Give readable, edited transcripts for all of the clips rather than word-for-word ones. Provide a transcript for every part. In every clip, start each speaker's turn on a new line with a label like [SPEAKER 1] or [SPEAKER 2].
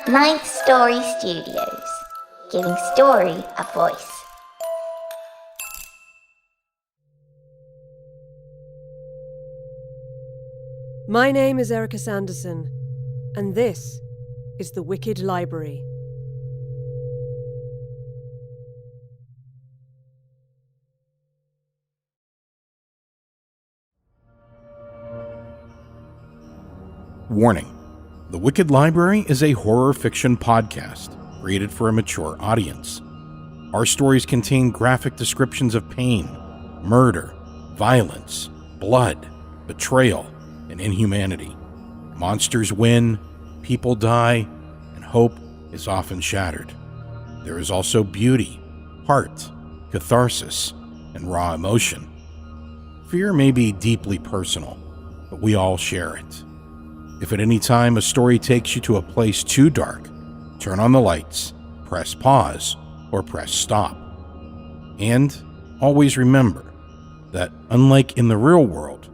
[SPEAKER 1] Ninth Story Studios, giving story a voice.
[SPEAKER 2] My name is Erica Sanderson, and this is The Wicked Library.
[SPEAKER 3] Warning: The Wicked Library is a horror fiction podcast created for a mature audience. Our stories contain graphic descriptions of pain, murder, violence, blood, betrayal, and inhumanity. Monsters win, people die, and hope is often shattered. There is also beauty, heart, catharsis, and raw emotion. Fear may be deeply personal, but we all share it. If at any time a story takes you to a place too dark, turn on the lights, press pause, or press stop. And always remember that, unlike in the real world,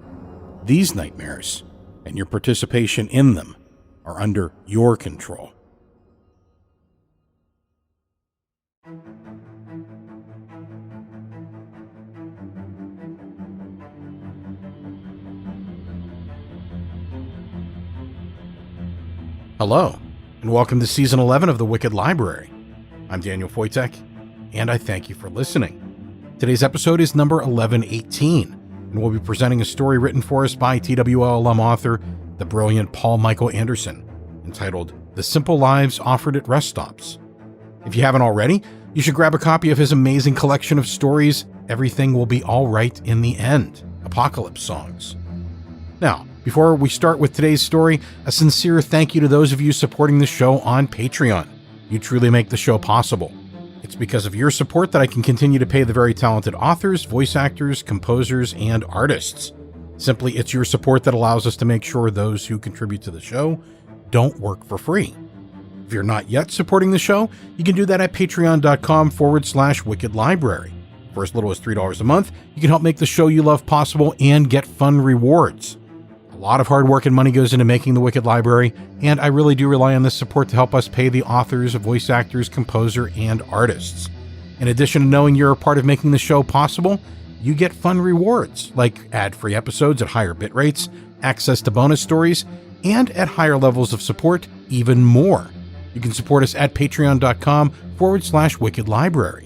[SPEAKER 3] these nightmares and your participation in them are under your control. Hello, and welcome to Season 11 of The Wicked Library. I'm Daniel Foytik, and I thank you for listening. Today's episode is number 1118, and we'll be presenting a story written for us by TWL alum author, the brilliant Paul Michael Anderson, entitled The Simple Lives Offered at Rest Stops. If you haven't already, you should grab a copy of his amazing collection of stories, Everything Will Be All Right in the End, Apocalypse Songs. Now, before we start with today's story, a sincere thank you to those of you supporting the show on Patreon. You truly make the show possible. It's because of your support that I can continue to pay the very talented authors, voice actors, composers, and artists. Simply, it's your support that allows us to make sure those who contribute to the show don't work for free. If you're not yet supporting the show, you can do that at patreon.com/Wicked Library. For as little as $3 a month, you can help make the show you love possible and get fun rewards. A lot of hard work and money goes into making the Wicked Library, and I really do rely on this support to help us pay the authors, voice actors, composer, and artists. In addition to knowing you're a part of making the show possible, you get fun rewards, like ad-free episodes at higher bit rates, access to bonus stories, and at higher levels of support, even more. You can support us at patreon.com/Wicked Library.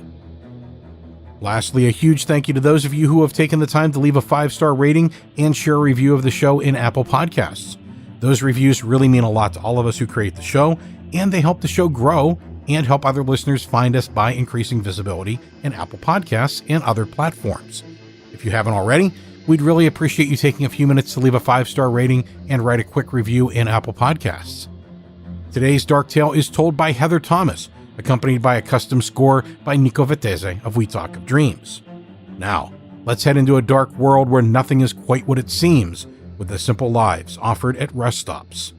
[SPEAKER 3] Lastly, a huge thank you to those of you who have taken the time to leave a 5-star rating and share a review of the show in Apple Podcasts. Those reviews really mean a lot to all of us who create the show, and they help the show grow and help other listeners find us by increasing visibility in Apple Podcasts and other platforms. If you haven't already, we'd really appreciate you taking a few minutes to leave a 5-star rating and write a quick review in Apple Podcasts. Today's dark tale is told by Heather Thomas, accompanied by a custom score by Nico Vettese of We Talk of Dreams. Now, let's head into a dark world where nothing is quite what it seems, with the simple lives offered at rest stops.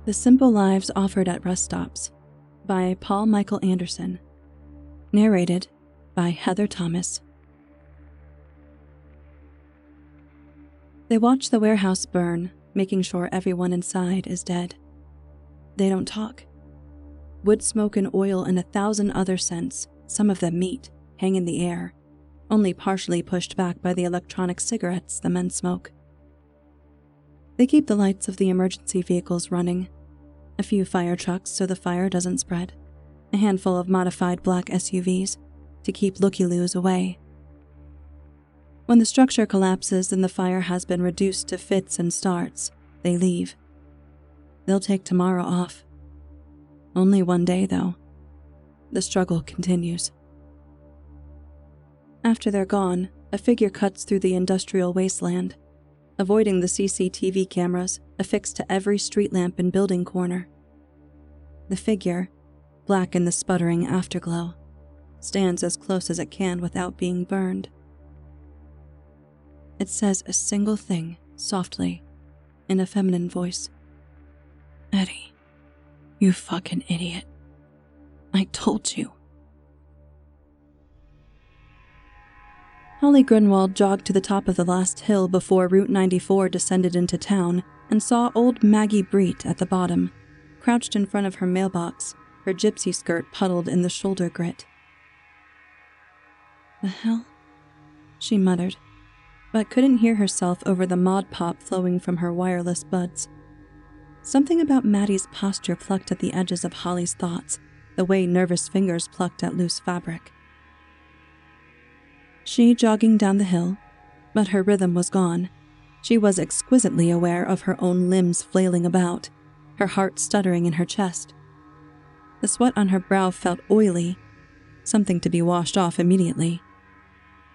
[SPEAKER 4] The Simple Lives Offered at Rest Stops by Paul Michael Anderson. Narrated by Heather Thomas. They watch the warehouse burn, making sure everyone inside is dead. They don't talk. Wood smoke and oil and 1,000 other scents, some of them meat, hang in the air, only partially pushed back by the electronic cigarettes the men smoke. They keep the lights of the emergency vehicles running. A few fire trucks so the fire doesn't spread. A handful of modified black SUVs to keep looky-loos away. When the structure collapses and the fire has been reduced to fits and starts, they leave. They'll take tomorrow off. Only one day, though. The struggle continues. After they're gone, a figure cuts through the industrial wasteland, avoiding the CCTV cameras affixed to every street lamp and building corner. The figure, black in the sputtering afterglow, stands as close as it can without being burned. It says a single thing, softly, in a feminine voice. "Eddie, you fucking idiot. I told you." Holly Grunwald jogged to the top of the last hill before Route 94 descended into town and saw old Maggie Breet at the bottom, crouched in front of her mailbox, her gypsy skirt puddled in the shoulder grit. "The hell?" she muttered, but couldn't hear herself over the mod pop flowing from her wireless buds. Something about Maddie's posture plucked at the edges of Holly's thoughts, the way nervous fingers plucked at loose fabric. She jogging down the hill, but her rhythm was gone. She was exquisitely aware of her own limbs flailing about, her heart stuttering in her chest. The sweat on her brow felt oily, something to be washed off immediately.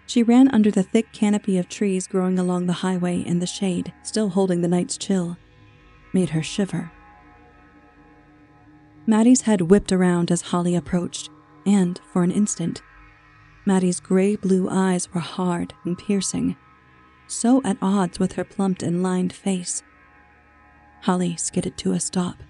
[SPEAKER 4] She ran under the thick canopy of trees growing along the highway in the shade, still holding the night's chill. Made her shiver. Maddie's head whipped around as Holly approached, and, for an instant, Maddie's gray-blue eyes were hard and piercing, so at odds with her plumped and lined face. Holly skidded to a stop.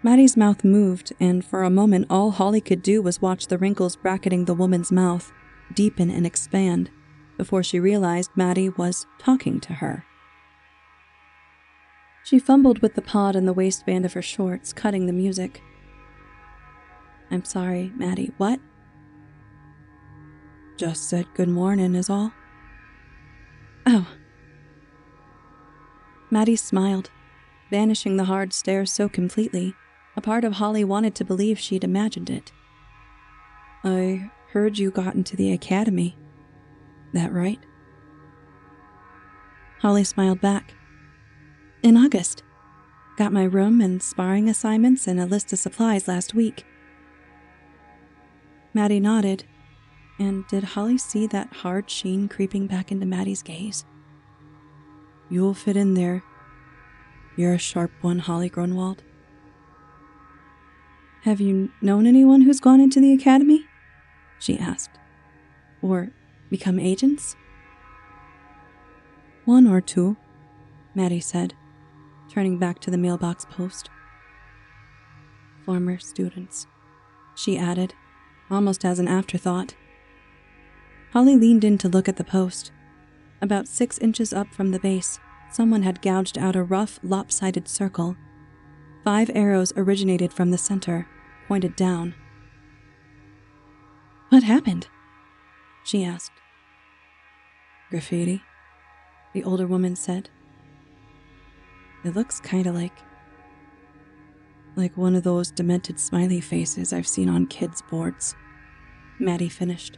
[SPEAKER 4] Maddie's mouth moved, and for a moment all Holly could do was watch the wrinkles bracketing the woman's mouth deepen and expand before she realized Maddie was talking to her. She fumbled with the pod in the waistband of her shorts, cutting the music. "I'm sorry, Maddie, what?" "Just said good morning is all." "Oh." Maddie smiled, banishing the hard stare so completely, a part of Holly wanted to believe she'd imagined it. "I heard you got into the academy. That right?" Holly smiled back. "In August. Got my room and sparring assignments and a list of supplies last week." Maddie nodded, and did Holly see that hard sheen creeping back into Maddie's gaze? "You'll fit in there. You're a sharp one, Holly Grunwald." "Have you known anyone who's gone into the academy?" she asked. "Or become agents?" "One or two," Maddie said, turning back to the mailbox post. "Former students," she added, almost as an afterthought. Holly leaned in to look at the post. About 6 inches up from the base, someone had gouged out a rough, lopsided circle. 5 arrows originated from the center, pointed down. "What happened?" she asked. "Graffiti," the older woman said. "It looks kinda like one of those demented smiley faces I've seen on kids' boards," Maddie finished.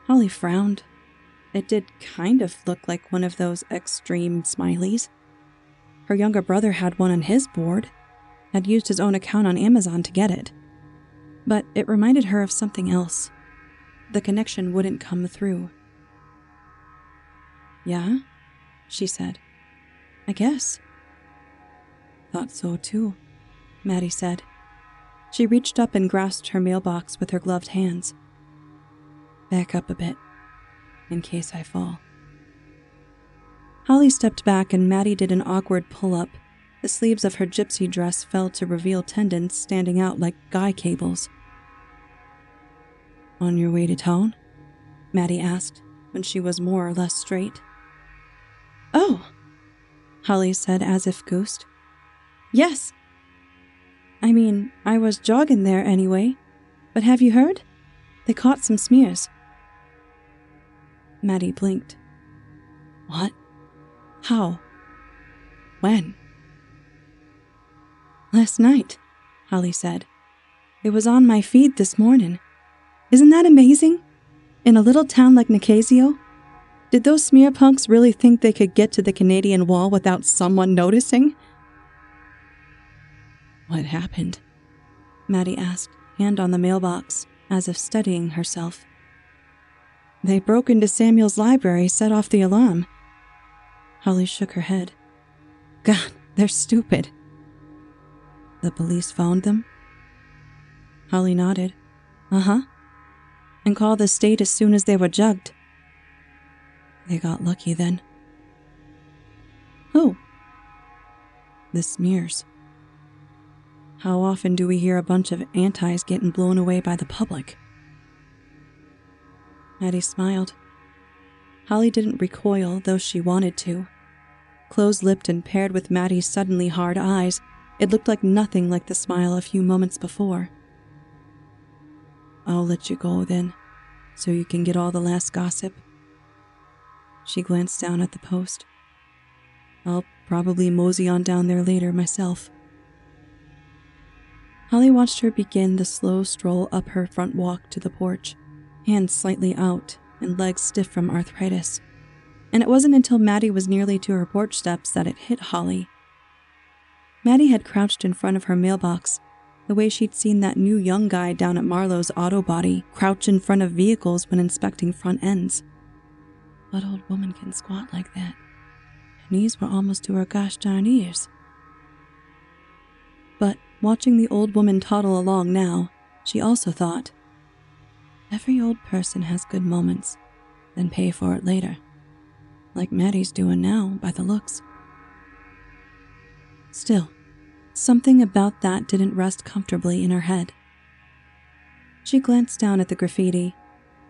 [SPEAKER 4] Holly frowned. It did kind of look like one of those extreme smileys. Her younger brother had one on his board, had used his own account on Amazon to get it. But it reminded her of something else. The connection wouldn't come through. "Yeah?" she said. "I guess." "Thought so too," Maddie said. She reached up and grasped her mailbox with her gloved hands. "Back up a bit, in case I fall." Holly stepped back and Maddie did an awkward pull-up. The sleeves of her gypsy dress fell to reveal tendons standing out like guy cables. "On your way to town?" Maddie asked, when she was more or less straight. "Oh," Holly said as if goosed. "Yes. I mean, I was jogging there anyway. But have you heard? They caught some smears." Maddie blinked. "What? How? When?" "Last night," Holly said. "It was on my feed this morning. Isn't that amazing? In a little town like Nicasio? Did those smear punks really think they could get to the Canadian Wall without someone noticing?" What happened? Maddie asked, hand on the mailbox, as if studying herself. They broke into Samuel's library, set off the alarm. Holly shook her head. God, they're stupid. The police found them? Holly nodded. Uh-huh. And called the state as soon as they were jugged. They got lucky then. Who? The smears. How often do we hear a bunch of antis getting blown away by the public? Maddie smiled. Holly didn't recoil, though she wanted to. Close-lipped and paired with Maddie's suddenly hard eyes, it looked like nothing like the smile a few moments before. I'll let you go then, so you can get all the last gossip. She glanced down at the post. I'll probably mosey on down there later myself. Holly watched her begin the slow stroll up her front walk to the porch, hands slightly out and legs stiff from arthritis. And it wasn't until Maddie was nearly to her porch steps that it hit Holly. Maddie had crouched in front of her mailbox, the way she'd seen that new young guy down at Marlowe's auto body crouch in front of vehicles when inspecting front ends. What old woman can squat like that? Her knees were almost to her gosh darn ears. But watching the old woman toddle along now, she also thought, every old person has good moments, then pay for it later. Like Maddie's doing now, by the looks. Still, something about that didn't rest comfortably in her head. She glanced down at the graffiti,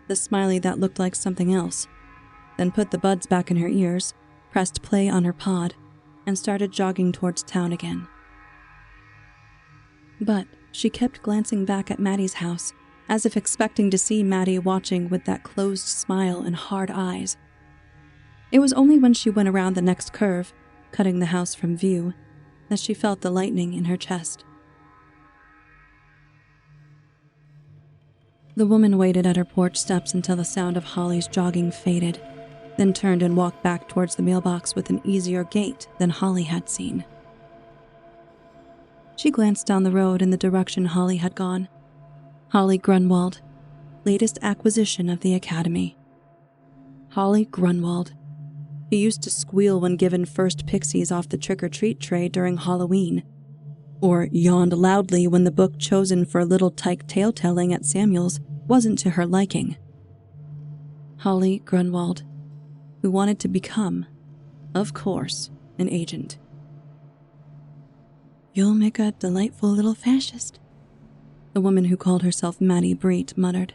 [SPEAKER 4] the smiley that looked like something else, then put the buds back in her ears, pressed play on her pod, and started jogging towards town again. But she kept glancing back at Maddie's house, as if expecting to see Maddie watching with that closed smile and hard eyes. It was only when she went around the next curve, cutting the house from view, that she felt the lightning in her chest. The woman waited at her porch steps until the sound of Holly's jogging faded, then turned and walked back towards the mailbox with an easier gait than Holly had seen. She glanced down the road in the direction Holly had gone. Holly Grunwald, latest acquisition of the Academy. Holly Grunwald, who used to squeal when given first pixies off the trick-or-treat tray during Halloween, or yawned loudly when the book chosen for little tyke tale-telling at Samuel's wasn't to her liking. Holly Grunwald, who wanted to become, of course, an agent. You'll make a delightful little fascist, the woman who called herself Maddie Breet muttered.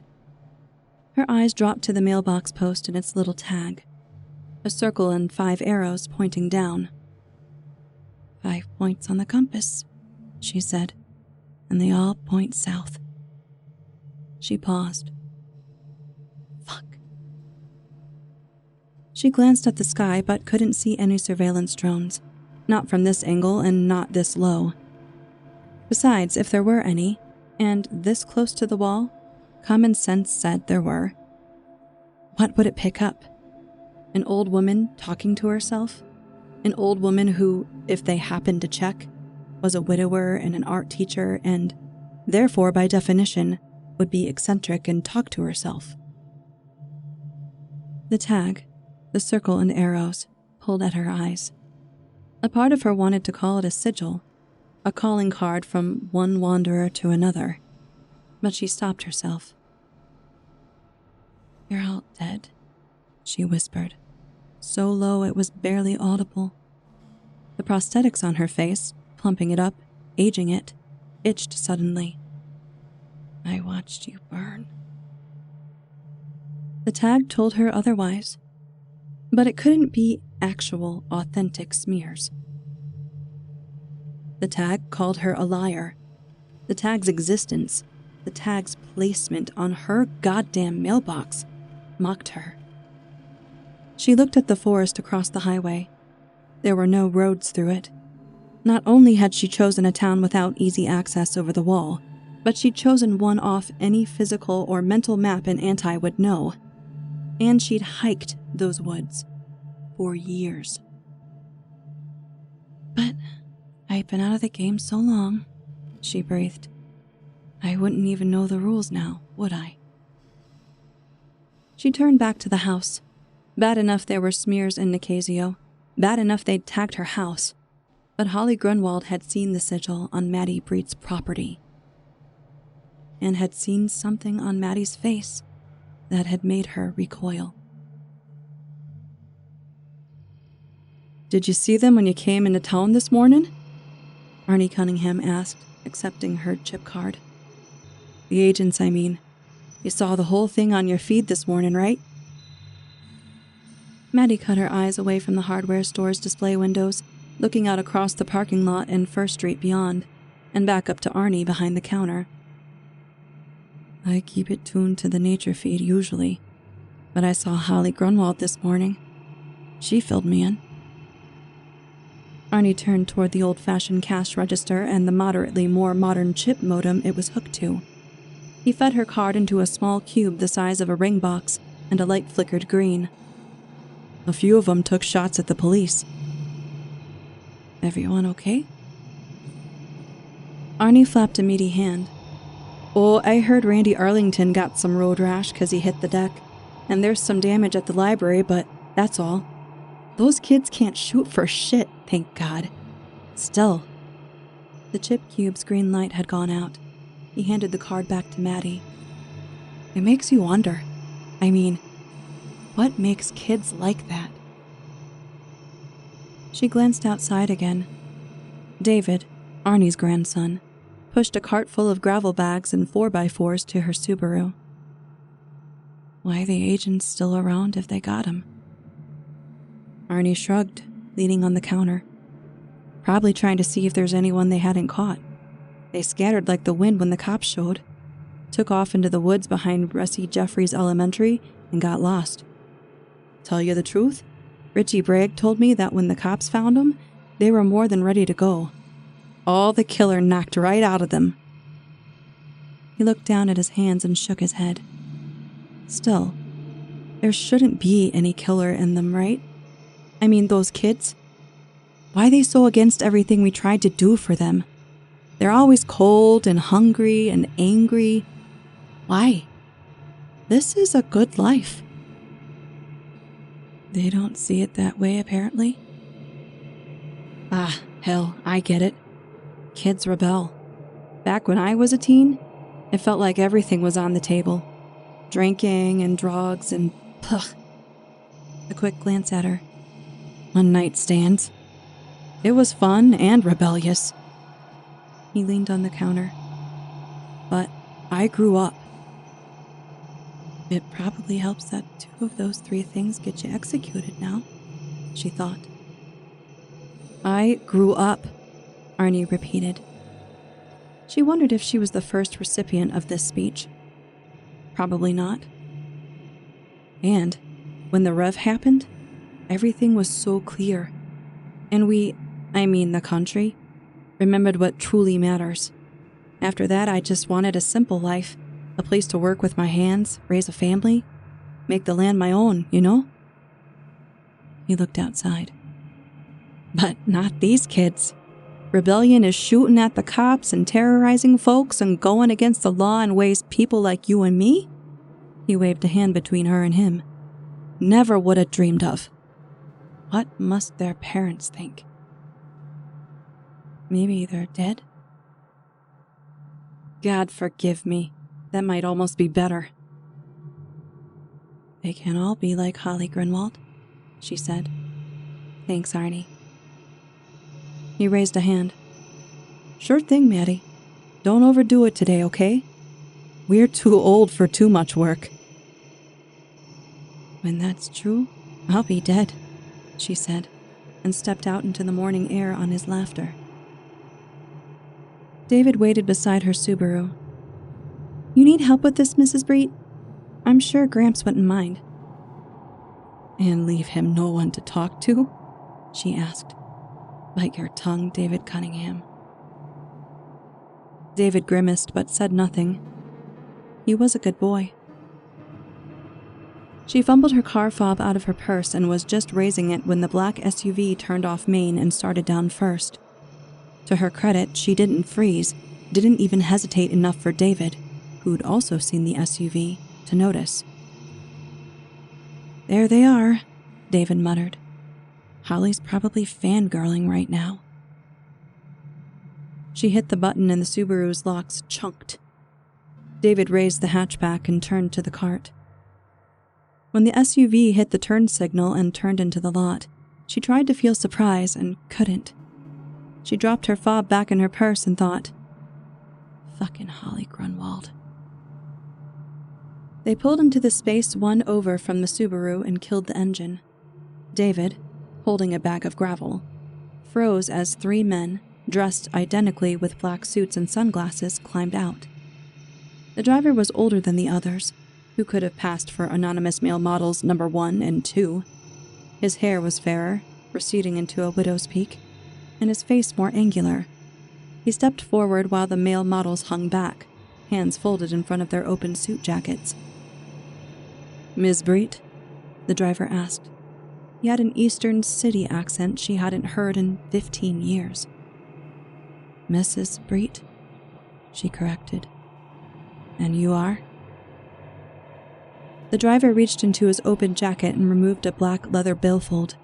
[SPEAKER 4] Her eyes dropped to the mailbox post and its little tag, a circle and 5 arrows pointing down. 5 points on the compass, she said, and they all point south. She paused. Fuck. She glanced at the sky but couldn't see any surveillance drones, not from this angle and not this low. Besides, if there were any, and this close to the wall, common sense said there were. What would it pick up? An old woman talking to herself? An old woman who, if they happened to check, was a widower and an art teacher and, therefore by definition, would be eccentric and talk to herself. The tag, the circle and arrows, pulled at her eyes. A part of her wanted to call it a sigil, a calling card from one wanderer to another, but she stopped herself. You're all dead, she whispered, so low it was barely audible. The prosthetics on her face, plumping it up, aging it, itched suddenly. I watched you burn. The tag told her otherwise, but it couldn't be actual, authentic smears. The tag called her a liar. The tag's existence, the tag's placement on her goddamn mailbox, mocked her. She looked at the forest across the highway. There were no roads through it. Not only had she chosen a town without easy access over the wall, but she'd chosen one off any physical or mental map an anti would know. And she'd hiked those woods for years. But I've been out of the game so long, she breathed. I wouldn't even know the rules now, would I? She turned back to the house. Bad enough there were smears in Nicasio. Bad enough they'd tagged her house. But Holly Grunwald had seen the sigil on Maddie Breed's property. And had seen something on Maddie's face that had made her recoil. Did you see them when you came into town this morning? Arnie Cunningham asked, accepting her chip card. The agents, I mean. You saw the whole thing on your feed this morning, right? Maddie cut her eyes away from the hardware store's display windows, looking out across the parking lot and First Street beyond, and back up to Arnie behind the counter. I keep it tuned to the nature feed usually, but I saw Holly Grunwald this morning. She filled me in. Arnie turned toward the old-fashioned cash register and the moderately more modern chip modem it was hooked to. He fed her card into a small cube the size of a ring box, and a light flickered green. A few of them took shots at the police. Everyone okay? Arnie flapped a meaty hand. Oh, I heard Randy Arlington got some road rash 'cause he hit the deck, and there's some damage at the library, but that's all. Those kids can't shoot for shit, thank God. Still. The chip cube's green light had gone out. He handed the card back to Maddie. It makes you wonder. I mean, what makes kids like that? She glanced outside again. David, Arnie's grandson, pushed a cart full of gravel bags and 4x4s to her Subaru. Why the agents still around if they got him? Arnie shrugged, leaning on the counter. Probably trying to see if there's anyone they hadn't caught. They scattered like the wind when the cops showed. Took off into the woods behind Russie Jeffries Elementary and got lost. Tell you the truth, Richie Bragg told me that when the cops found them, they were more than ready to go. All the killer knocked right out of them. He looked down at his hands and shook his head. Still, there shouldn't be any killer in them, right? I mean, those kids. Why are they so against everything we tried to do for them? They're always cold and hungry and angry. Why? This is a good life. They don't see it that way, apparently. Ah, hell, I get it. Kids rebel. Back when I was a teen, it felt like everything was on the table. Drinking and drugs and pugh. A quick glance at her. One-night stands. It was fun and rebellious. He leaned on the counter. But I grew up. It probably helps that 2 of those 3 things get you executed now, she thought. I grew up, Arnie repeated. She wondered if she was the first recipient of this speech. Probably not. And when the rev happened, everything was so clear. And the country, remembered what truly matters. After that, I just wanted a simple life, a place to work with my hands, raise a family, make the land my own, you know? He looked outside. But not these kids. Rebellion is shooting at the cops and terrorizing folks and going against the law in ways people like you and me? He waved a hand between her and him. Never would have dreamed of. What must their parents think? Maybe they're dead? God forgive me. That might almost be better. They can all be like Holly Grunwald, she said. Thanks, Arnie. He raised a hand. Sure thing, Maddie. Don't overdo it today, okay? We're too old for too much work. When that's true, I'll be dead, she said, and stepped out into the morning air on his laughter. David waited beside her Subaru. You need help with this, Mrs. Breed? I'm sure Gramps wouldn't mind. And leave him no one to talk to? She asked. Bite your tongue, David Cunningham. David grimaced but said nothing. He was a good boy. She fumbled her car fob out of her purse and was just raising it when the black SUV turned off Main and started down First. To her credit, she didn't freeze, didn't even hesitate enough for David, who'd also seen the SUV, to notice. "There they are," David muttered. "Holly's probably fangirling right now." She hit the button and the Subaru's locks chunked. David raised the hatchback and turned to the cart. When the SUV hit the turn signal and turned into the lot, she tried to feel surprise and couldn't. She dropped her fob back in her purse and thought, "Fucking Holly Grunwald." They pulled into the space one over from the Subaru and killed the engine. David, holding a bag of gravel, froze as 3 men, dressed identically with black suits and sunglasses, climbed out. The driver was older than the others, who could have passed for anonymous male models number 1 and 2. His hair was fairer, receding into a widow's peak, and his face more angular. He stepped forward while the male models hung back, hands folded in front of their open suit jackets. "Ms. Breet?" the driver asked. He had an Eastern City accent she hadn't heard in 15 years. "Mrs. Breet," she corrected. "And you are?" The driver reached into his open jacket and removed a black leather billfold.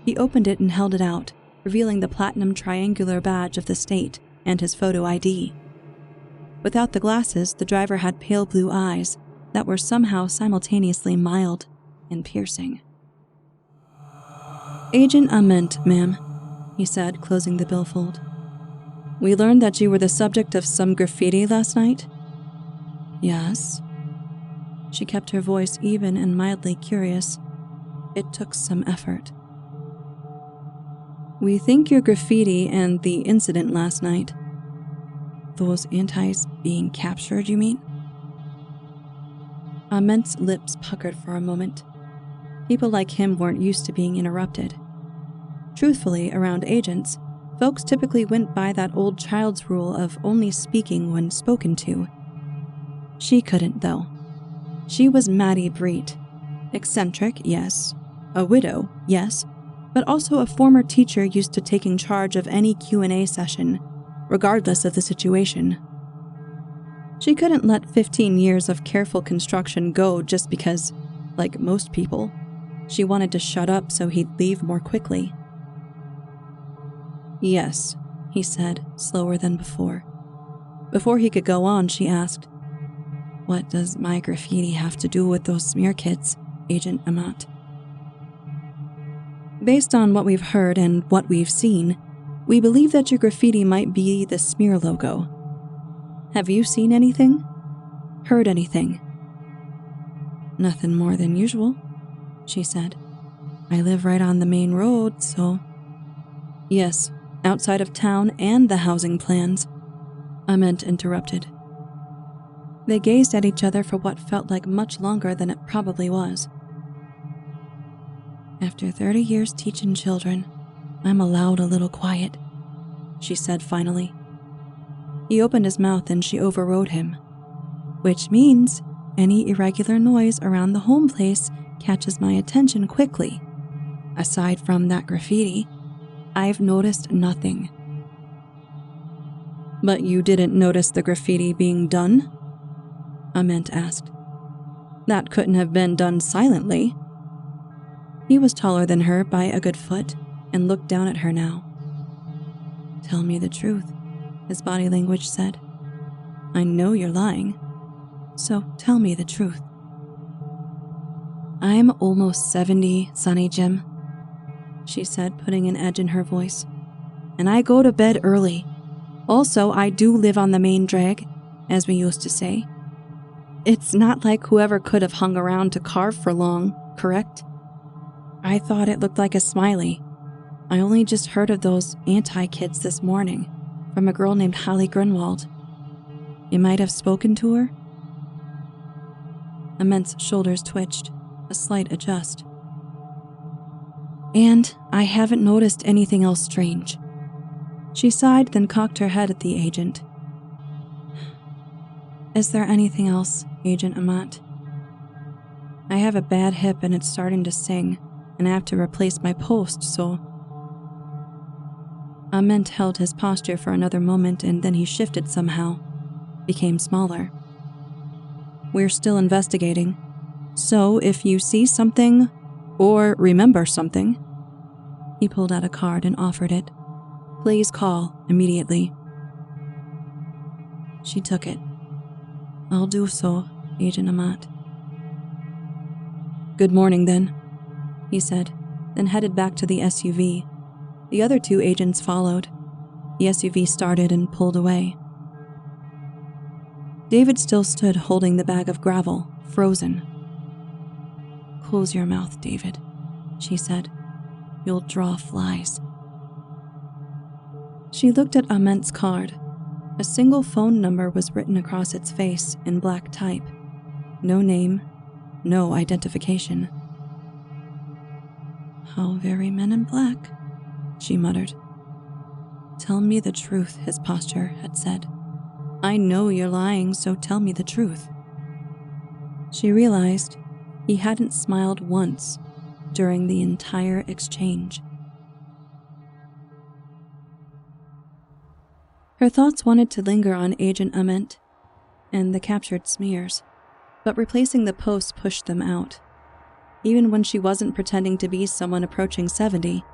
[SPEAKER 4] He opened it and held it out, revealing the platinum triangular badge of the state and his photo ID. Without the glasses, the driver had pale blue eyes that were somehow simultaneously mild and piercing. "Agent Ament, ma'am," he said, closing the billfold. "We learned that you were the subject of some graffiti last night?" "Yes." She kept her voice even and mildly curious. It took some effort. "We think your graffiti and the incident last night." "Those antis being captured, you mean?" Ament's lips puckered for a moment. People like him weren't used to being interrupted. Truthfully, around agents, folks typically went by that old child's rule of only speaking when spoken to. She couldn't, though. She was Maddie Breet. Eccentric, yes. A widow, yes. But also a former teacher used to taking charge of any Q&A session, regardless of the situation. She couldn't let 15 years of careful construction go just because, like most people, she wanted to shut up so he'd leave more quickly. "Yes," he said, slower than before. Before he could go on, she asked, "What does my graffiti have to do with those smear kids, Agent Amat?" "Based on what we've heard and what we've seen, we believe that your graffiti might be the smear logo. Have you seen anything? Heard anything?" "Nothing more than usual," she said. "I live right on the main road, so—" "Yes, outside of town and the housing plans," Ament interrupted. They gazed at each other for what felt like much longer than it probably was. "After 30 years teaching children, I'm allowed a little quiet," she said finally. He opened his mouth and she overrode him. "Which means any irregular noise around the home place catches my attention quickly. Aside from that graffiti, I've noticed nothing." "But you didn't notice the graffiti being done?" Ament asked. "That couldn't have been done silently." He was taller than her by a good foot and looked down at her now. "Tell me the truth," his body language said. "I know you're lying, so tell me the truth." "I'm almost 70, Sonny Jim," she said, putting an edge in her voice. "And I go to bed early. Also, I do live on the main drag, as we used to say. It's not like whoever could have hung around to carve for long, correct? I thought it looked like a smiley. I only just heard of those anti-kids this morning, from a girl named Holly Grunwald. You might have spoken to her?" Ament's shoulders twitched, a slight adjust. "And I haven't noticed anything else strange." She sighed, then cocked her head at the agent. "Is there anything else, Agent Amat? I have a bad hip and it's starting to sing, and I have to replace my post, so..." Ament held his posture for another moment and then he shifted somehow, became smaller. We're still investigating, so if you see something or remember something, he pulled out a card and offered it. Please call immediately. She took it. I'll do so, Agent Amat. Good morning then, he said, then headed back to the SUV. The other 2 agents followed. The SUV started and pulled away. David still stood holding the bag of gravel, frozen. Close your mouth, David, she said. You'll draw flies. She looked at Ament's card. A single phone number was written across its face in black type. No name, no identification. How very men in black, she muttered. Tell me the truth, his posture had said. I know you're lying, so tell me the truth. She realized he hadn't smiled once during the entire exchange. Her thoughts wanted to linger on Agent Ament and the captured smears, but replacing the posts pushed them out. Even when she wasn't pretending to be someone approaching 70,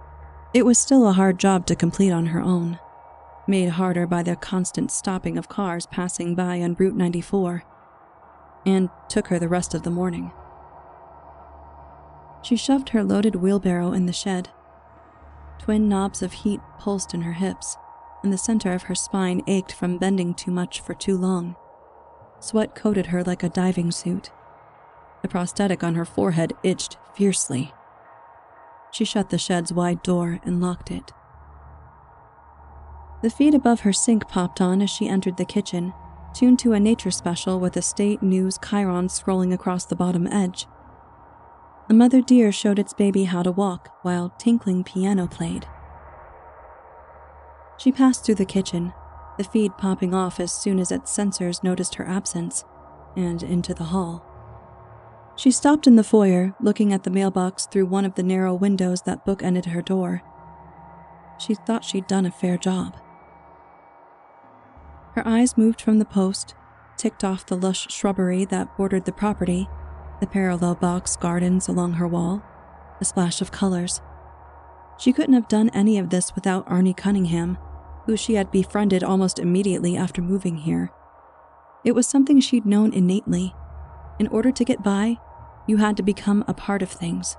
[SPEAKER 4] it was still a hard job to complete on her own, made harder by the constant stopping of cars passing by on Route 94, and took her the rest of the morning. She shoved her loaded wheelbarrow in the shed. Twin knobs of heat pulsed in her hips, and the center of her spine ached from bending too much for too long. Sweat coated her like a diving suit. The prosthetic on her forehead itched fiercely. She shut the shed's wide door and locked it. The feed above her sink popped on as she entered the kitchen, tuned to a nature special with a state news chyron scrolling across the bottom edge. A mother deer showed its baby how to walk while tinkling piano played. She passed through the kitchen, the feed popping off as soon as its sensors noticed her absence, and into the hall. She stopped in the foyer, looking at the mailbox through one of the narrow windows that bookended her door. She thought she'd done a fair job. Her eyes moved from the post, ticked off the lush shrubbery that bordered the property, the parallel box gardens along her wall, a splash of colors. She couldn't have done any of this without Arnie Cunningham, who she had befriended almost immediately after moving here. It was something she'd known innately. In order to get by, you had to become a part of things.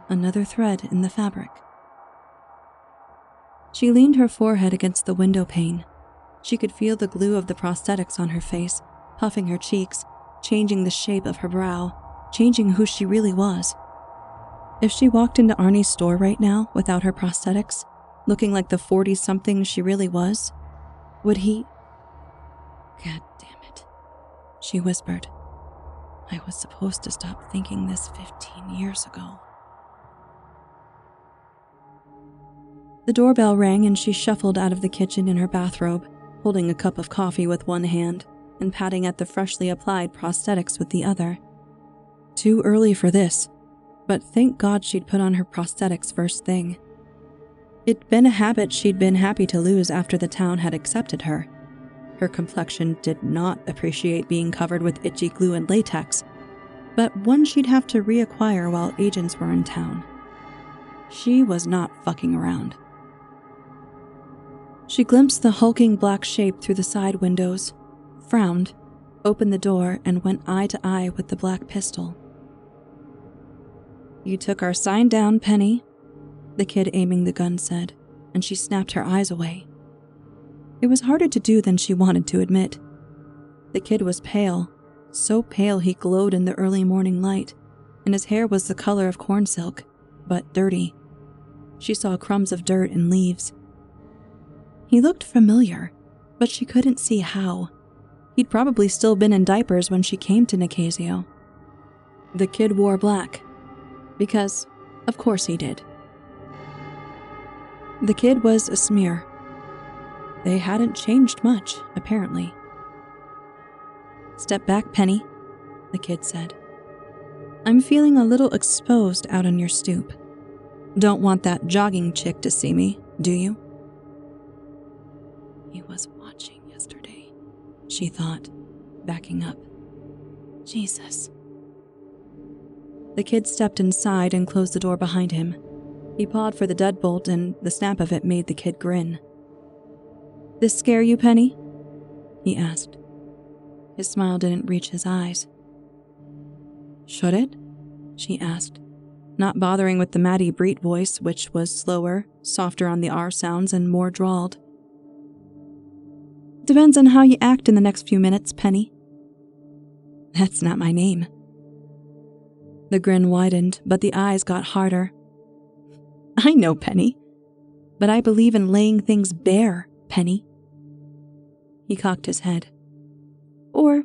[SPEAKER 4] Another thread in the fabric. She leaned her forehead against the window pane. She could feel the glue of the prosthetics on her face, puffing her cheeks, changing the shape of her brow, changing who she really was. If she walked into Arnie's store right now without her prosthetics, looking like the 40-something she really was, would he... God damn it, she whispered. I was supposed to stop thinking this 15 years ago. The doorbell rang and she shuffled out of the kitchen in her bathrobe, holding a cup of coffee with one hand and patting at the freshly applied prosthetics with the other. Too early for this, but thank God she'd put on her prosthetics first thing. It'd been a habit she'd been happy to lose after the town had accepted her. Her complexion did not appreciate being covered with itchy glue and latex, but one she'd have to reacquire while agents were in town. She was not fucking around. She glimpsed the hulking black shape through the side windows, frowned, opened the door, and went eye to eye with the black pistol. You took our sign down, Penny, the kid aiming the gun said, and she snapped her eyes away. It was harder to do than she wanted to admit. The kid was pale, so pale he glowed in the early morning light, and his hair was the color of corn silk, but dirty. She saw crumbs of dirt and leaves. He looked familiar, but she couldn't see how. He'd probably still been in diapers when she came to Nicasio. The kid wore black, because, of course he did. The kid was a smear. They hadn't changed much, apparently. Step back, Penny, the kid said. I'm feeling a little exposed out on your stoop. Don't want that jogging chick to see me, do you? was watching yesterday, she thought, backing up. Jesus. The kid stepped inside and closed the door behind him. He pawed for the deadbolt, and the snap of it made the kid grin. "This scare you, Penny?" he asked. His smile didn't reach his eyes. "Should it?" she asked, not bothering with the Maddie Breed voice, which was slower, softer on the R sounds, and more drawled. "Depends on how you act in the next few minutes, Penny." "That's not my name." The grin widened, but the eyes got harder. "I know, Penny. But I believe in laying things bare, Penny." He cocked his head. "Or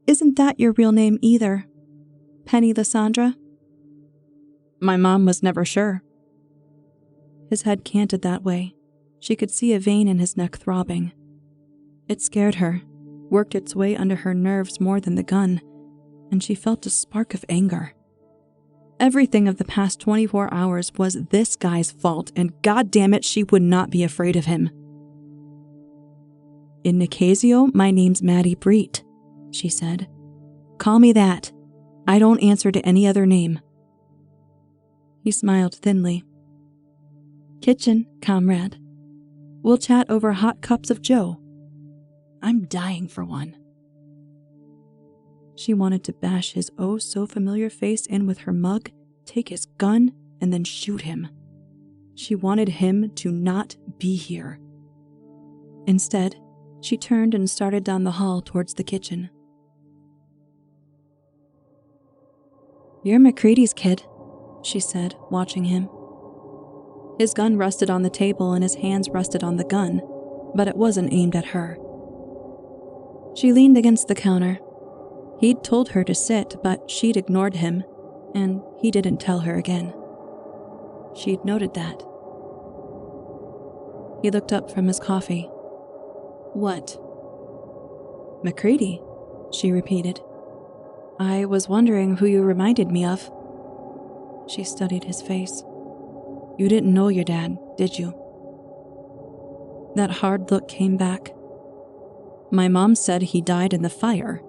[SPEAKER 4] isn't that your real name either? Penny Lysandra?" "My mom was never sure." His head canted that way. She could see a vein in his neck throbbing. It scared her, worked its way under her nerves more than the gun, and she felt a spark of anger. Everything of the past 24 hours was this guy's fault, and goddammit, she would not be afraid of him. "In Nicasio, my name's Maddie Breed," she said. "Call me that. I don't answer to any other name." He smiled thinly. "Kitchen, comrade. We'll chat over hot cups of joe. I'm dying for one." She wanted to bash his oh-so-familiar face in with her mug, take his gun, and then shoot him. She wanted him to not be here. Instead, she turned and started down the hall towards the kitchen. "You're McCready's kid," she said, watching him. His gun rested on the table and his hands rested on the gun, but it wasn't aimed at her. She leaned against the counter. He'd told her to sit, but she'd ignored him, and he didn't tell her again. She'd noted that. He looked up from his coffee. "What?" "McCready," she repeated. "I was wondering who you reminded me of." She studied his face. "You didn't know your dad, did you?" That hard look came back. "My mom said he died in the fire,"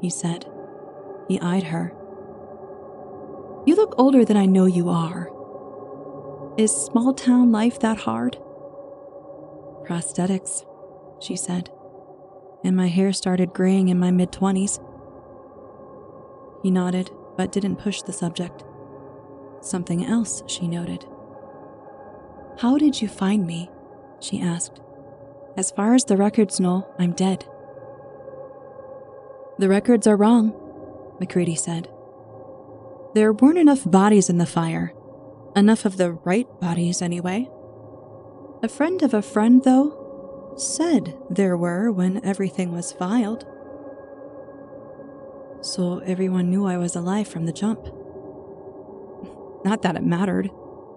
[SPEAKER 4] he said. He eyed her. "You look older than I know you are. Is small-town life that hard?" "Prosthetics," she said. "And my hair started graying in my mid-20s. He nodded, but didn't push the subject. Something else, she noted. "How did you find me?" she asked. "As far as the records know, I'm dead." "The records are wrong," McCready said. "There weren't enough bodies in the fire. Enough of the right bodies, anyway. A friend of a friend, though, said there were when everything was filed. So everyone knew I was alive from the jump. Not that it mattered.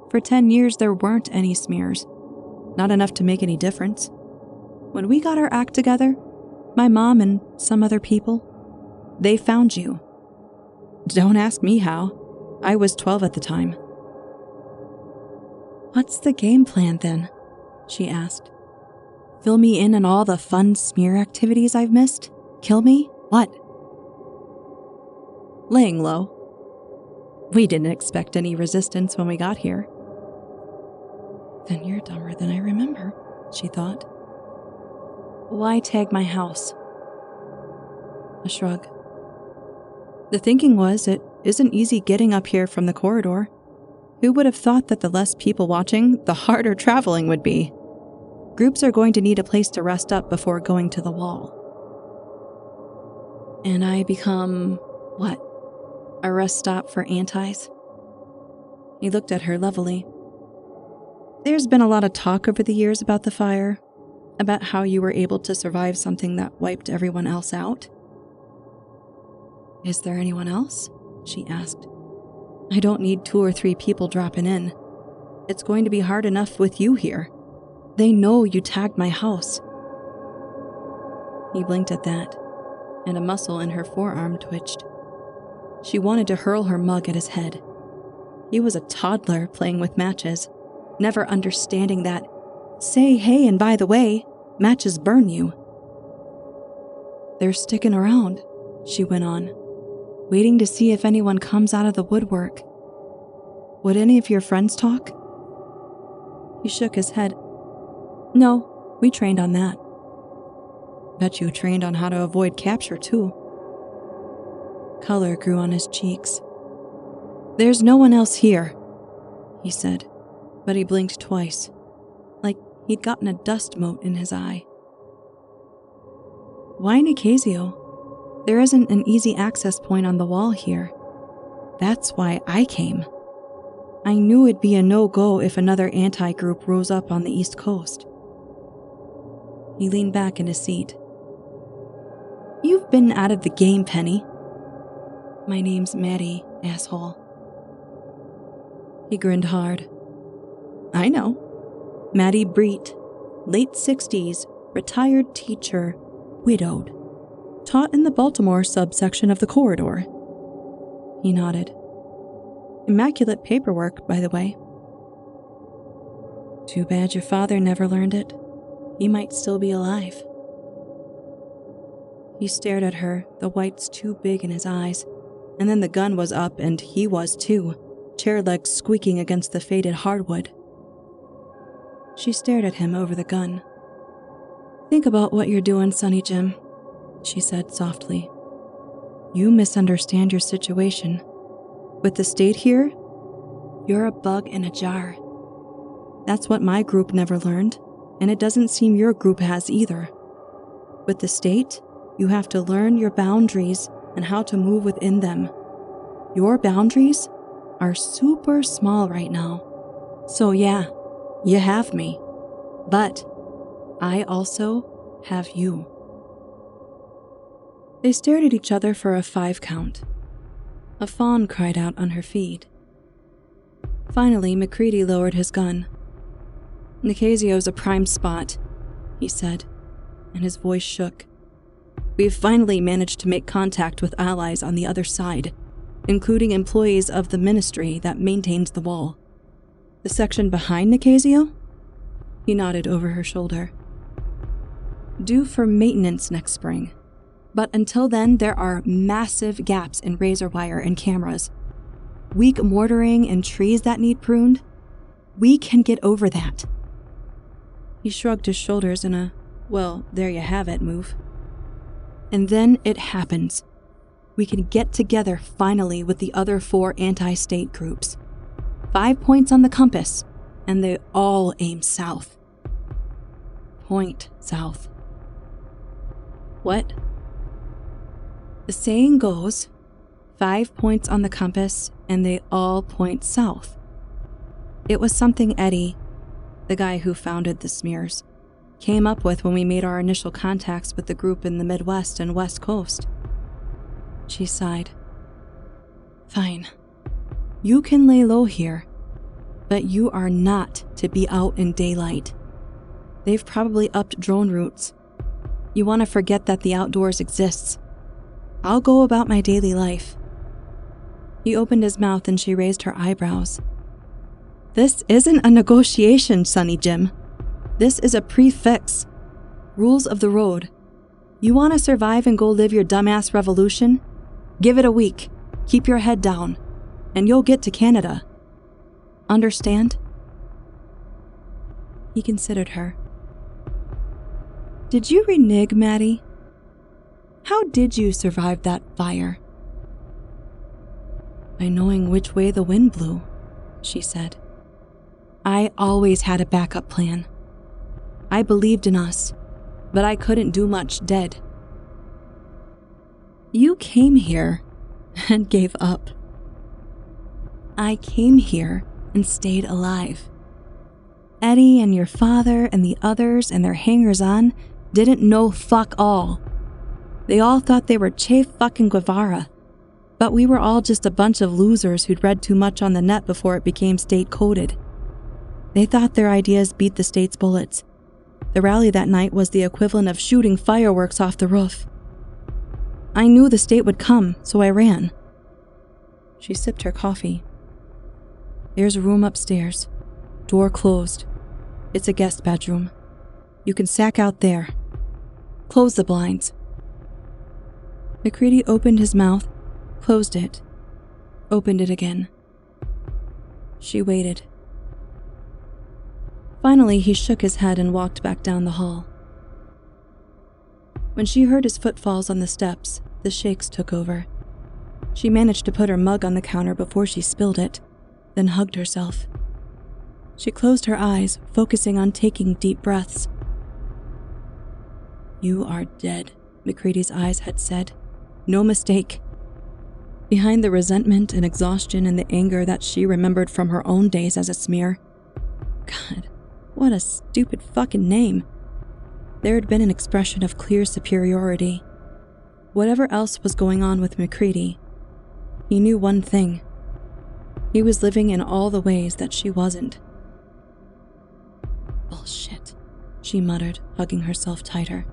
[SPEAKER 4] For 10 years, there weren't any smears. Not enough to make any difference. When we got our act together, my mom and some other people, they found you. Don't ask me how. I was 12 at the time." "What's the game plan then?" she asked. "Fill me in on all the fun smear activities I've missed? Kill me? What?" "Laying low. We didn't expect any resistance when we got here." "Then you're dumber than I remember," she thought. "Why tag my house?" A shrug. "The thinking was it isn't easy getting up here from the corridor. Who would have thought that the less people watching, the harder traveling would be? Groups are going to need a place to rest up before going to the wall." "And I become, what? A rest stop for antis?" He looked at her levelly. "There's been a lot of talk over the years about the fire, about how you were able to survive something that wiped everyone else out." "Is there anyone else?" she asked. "I don't need 2 or 3 people dropping in. It's going to be hard enough with you here. They know you tagged my house." He blinked at that, and a muscle in her forearm twitched. She wanted to hurl her mug at his head. He was a toddler playing with matches, never understanding that "say hey and by the way" Matches burn you. They're sticking around, she went on, waiting to see if anyone comes out of the woodwork. Would any of your friends talk? He shook his head. No, we trained on that. Bet you trained on how to avoid capture, too. Color grew on his cheeks. There's no one else here, he said, but he blinked twice, like he'd gotten a dust mote in his eye. Why Nicasio? There isn't an easy access point on the wall here. That's why I came. I knew it'd be a no-go if another anti-group rose up on the East Coast. He leaned back in his seat. You've been out of the game, Penny. My name's Maddie, asshole. He grinned hard. I know. Maddie Breet, late 60s, retired teacher, widowed. Taught in the Baltimore subsection of the corridor. He nodded. Immaculate paperwork, by the way. Too bad your father never learned it. He might still be alive. He stared at her, the whites too big in his eyes, and then the gun was up and he was too, chair legs squeaking against the faded hardwood. She stared at him over the gun. Think about what you're doing, Sonny Jim, she said softly. You misunderstand your situation. With the state here, you're a bug in a jar. That's what my group never learned, and it doesn't seem your group has either. With the state, you have to learn your boundaries and how to move within them. Your boundaries are super small right now. So yeah, you have me. But I also have you. They stared at each other for a 5 count. A fawn cried out on her feed. Finally, McCready lowered his gun. Nicasio's a prime spot, he said, and his voice shook. We've finally managed to make contact with allies on the other side, including employees of the ministry that maintains the wall. The section behind Nicasio? He nodded over her shoulder. Due for maintenance next spring. But until then, there are massive gaps in razor wire and cameras. Weak mortaring and trees that need pruned. We can get over that. He shrugged his shoulders in a, well, there you have it move. And then it happens. We can get together finally with the other 4 anti-state groups. 5 points on the compass, and they all aim south. Point south. What? The saying goes, 5 points on the compass, and they all point south. It was something Eddie, the guy who founded the smears, came up with when we made our initial contacts with the group in the Midwest and West Coast. She sighed. Fine. You can lay low here, but you are not to be out in daylight. They've probably upped drone routes. You want to forget that the outdoors exists. I'll go about my daily life. He opened his mouth and she raised her eyebrows. This isn't a negotiation, Sonny Jim. This is a prefix. Rules of the road. You want to survive and go live your dumbass revolution? Give it a week. Keep your head down. And you'll get to Canada. Understand? He considered her. Did you renege, Maddie? How did you survive that fire? By knowing which way the wind blew, she said. I always had a backup plan. I believed in us, but I couldn't do much dead. You came here and gave up. I came here and stayed alive. Eddie and your father and the others and their hangers-on didn't know fuck all. They all thought they were Che fucking Guevara, but we were all just a bunch of losers who'd read too much on the net before it became state-coded. They thought their ideas beat the state's bullets. The rally that night was the equivalent of shooting fireworks off the roof. I knew the state would come, so I ran. She sipped her coffee. There's a room upstairs. Door closed. It's a guest bedroom. You can sack out there. Close the blinds." McCready opened his mouth, closed it, opened it again. She waited. Finally, he shook his head and walked back down the hall. When she heard his footfalls on the steps, the shakes took over. She managed to put her mug on the counter before she spilled it, then hugged herself. She closed her eyes, focusing on taking deep breaths. "You are dead," McCready's eyes had said. No mistake. Behind the resentment and exhaustion and the anger that she remembered from her own days as a smear. God, what a stupid fucking name. There had been an expression of clear superiority. Whatever else was going on with McCready, he knew one thing. He was living in all the ways that she wasn't. Bullshit, she muttered, hugging herself tighter.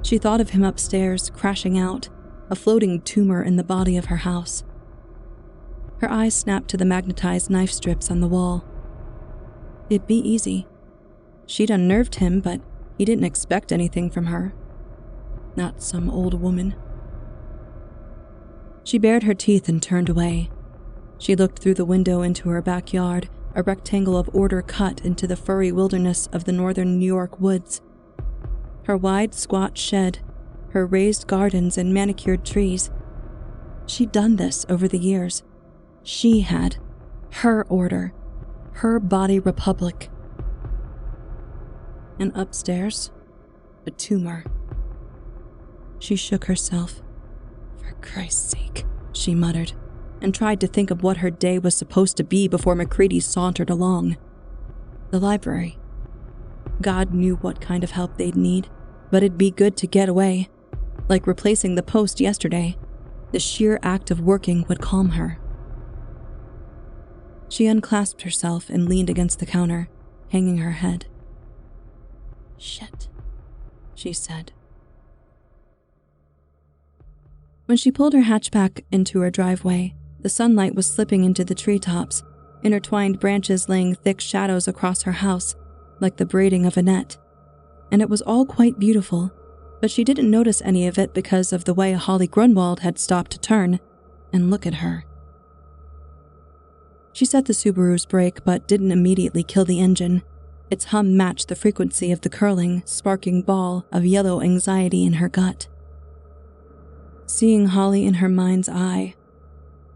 [SPEAKER 4] She thought of him upstairs, crashing out, a floating tumor in the body of her house. Her eyes snapped to the magnetized knife strips on the wall. It'd be easy. She'd unnerved him, but he didn't expect anything from her. Not some old woman. She bared her teeth and turned away. She looked through the window into her backyard, a rectangle of order cut into the furry wilderness of the northern New York woods. Her wide, squat shed, her raised gardens and manicured trees. She'd done this over the years. She had. Her order. Her body republic. And upstairs, a tumor. She shook herself. For Christ's sake, she muttered, and tried to think of what her day was supposed to be before McCready sauntered along. The library. God knew what kind of help they'd need, but it'd be good to get away. Like replacing the post yesterday, the sheer act of working would calm her. She unclasped herself and leaned against the counter, hanging her head. Shit, she said. When she pulled her hatchback into her driveway, the sunlight was slipping into the treetops, intertwined branches laying thick shadows across her house, like the braiding of a net. And it was all quite beautiful, but she didn't notice any of it because of the way Holly Grunwald had stopped to turn and look at her. She set the Subaru's brake but didn't immediately kill the engine. Its hum matched the frequency of the curling, sparking ball of yellow anxiety in her gut. Seeing Holly in her mind's eye,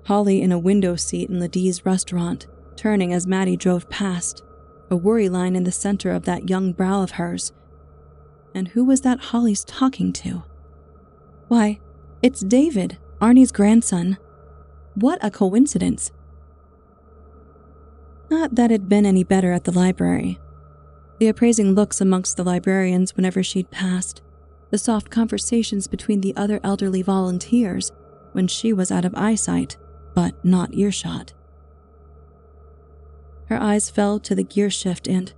[SPEAKER 4] Holly in a window seat in Ladie's restaurant, turning as Maddie drove past, a worry line in the center of that young brow of hers. And who was that Holly's talking to? Why, it's David, Arnie's grandson. What a coincidence. Not that it'd been any better at the library. The appraising looks amongst the librarians whenever she'd passed, the soft conversations between the other elderly volunteers when she was out of eyesight, but not earshot. Her eyes fell to the gear shift and,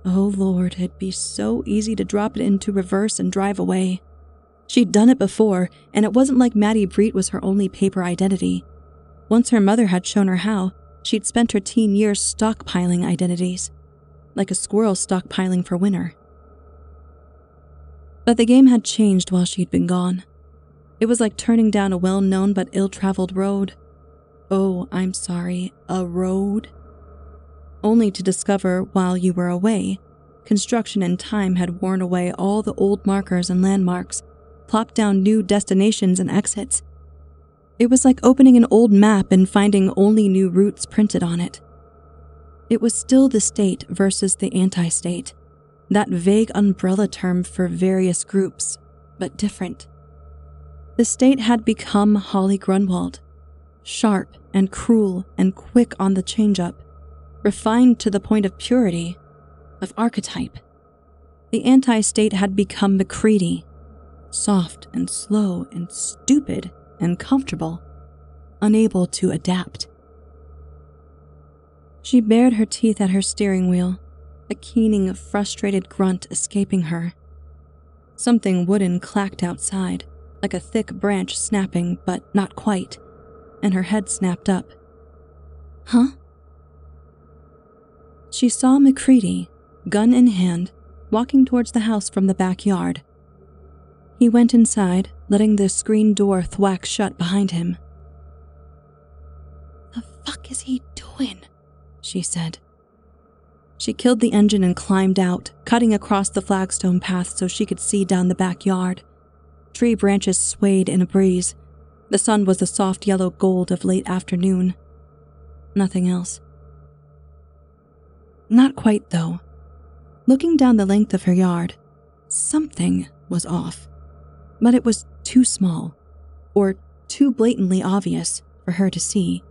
[SPEAKER 4] oh Lord, it'd be so easy to drop it into reverse and drive away. She'd done it before, and it wasn't like Maddie Breet was her only paper identity. Once her mother had shown her how, she'd spent her teen years stockpiling identities, like a squirrel stockpiling for winter. But the game had changed while she'd been gone. It was like turning down a well-known but ill-traveled road. Oh, I'm sorry, a road? Only to discover while you were away, construction and time had worn away all the old markers and landmarks, plopped down new destinations and exits. It was like opening an old map and finding only new routes printed on it. It was still the state versus the anti-state, that vague umbrella term for various groups, but different. The state had become Holly Grunwald, sharp and cruel and quick on the change-up, refined to the point of purity, of archetype. The anti-state had become McCready, soft and slow and stupid and comfortable, unable to adapt. She bared her teeth at her steering wheel, a keening, frustrated grunt escaping her. Something wooden clacked outside, like a thick branch snapping, but not quite, and her head snapped up. Huh? She saw McCready, gun in hand, walking towards the house from the backyard. He went inside, letting the screen door thwack shut behind him. "The fuck is he doing?" she said. She killed the engine and climbed out, cutting across the flagstone path so she could see down the backyard. Tree branches swayed in a breeze. The sun was the soft yellow gold of late afternoon. Nothing else. Not quite, though. Looking down the length of her yard, something was off. But it was too small, or too blatantly obvious for her to see.